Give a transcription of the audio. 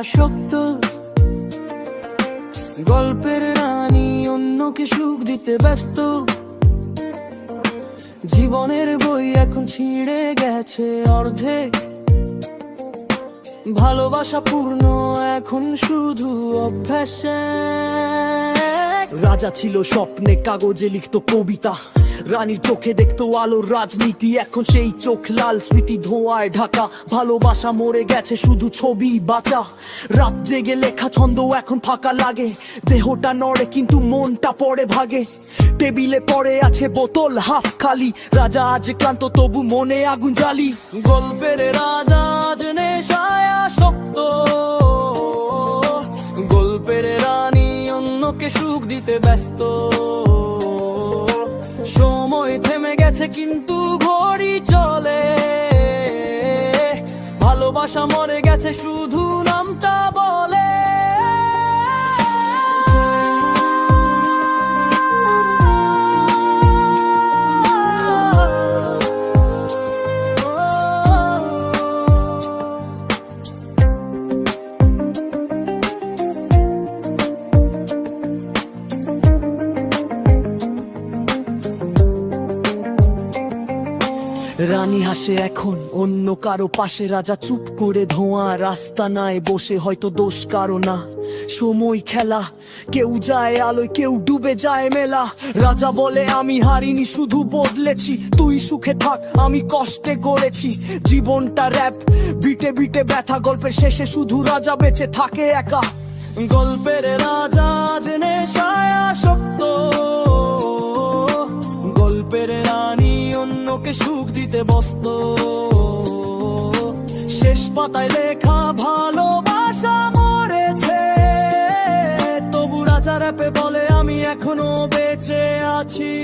আসক্ত, গল্পের রানী অন্যকে সুখ দিতে ব্যস্ত। জীবনের বই এখন ছিঁড়ে গেছে অর্ধেক, ভালোবাসা পূর্ণ এখন শুধু অভ্যাসে। রাজা ছিল স্বপ্নে, কাগজে লিখতো কবিতা, রানীর চোখে দেখতো আলোর রাজনীতি। এখন সেই চোখ লাল, স্মৃতি ধোঁয়ায় ঢাকা, ভালোবাসা মরে গেছে, শুধু ছবি বাঁচা। রাত জেগে লেখা ছন্দ এখন ফাঁকা লাগে, দেহটা নড়ে কিন্তু মনটা পড়ে ভাগে। টেবিলে পড়ে আছে বোতল হাফ খালি, রাজা আজ ক্লান্ত তবু মনে আগুন জ্বালি। গল্পের রাজা আজ নেশায় আসক্ত, গল্পের রানী অন্যকে সুখ দিতে ব্যস্ত। সময় থেমে গেছে কিন্তু ঘড়ি চলে, ভালোবাসা মরে গেছে শুধু নামটা বলে। রানী হাসে এখন অন্য কারো পাশে, রাজা চুপ করে ধোঁয়া রাস্তা নাই বসে। হয়তো দোষ কারো না, সময় খেলা, কেউ যায় আলোয় কেউ ডুবে যায় মেলা। রাজা বলে আমি হারিনি, শুধু বদলেছি। তুই সুখে থাক, আমি কষ্টে গড়েছি। জীবনটা র‍্যাপ, বিটে বিটে ব্যথা, গল্পের শেষে শুধু রাজা বেঁচে থাকে একা। গল্পের রাজা আজ নেশায় আসক্ত, গল্পের রানী অন্যকে সুখ দিতে ব্যস্ত। শেষ পাতায় লেখা ভালোবাসা মরেছে, তবু রাজা র‍্যাপে বলে আমি এখনো বেঁচে আছি।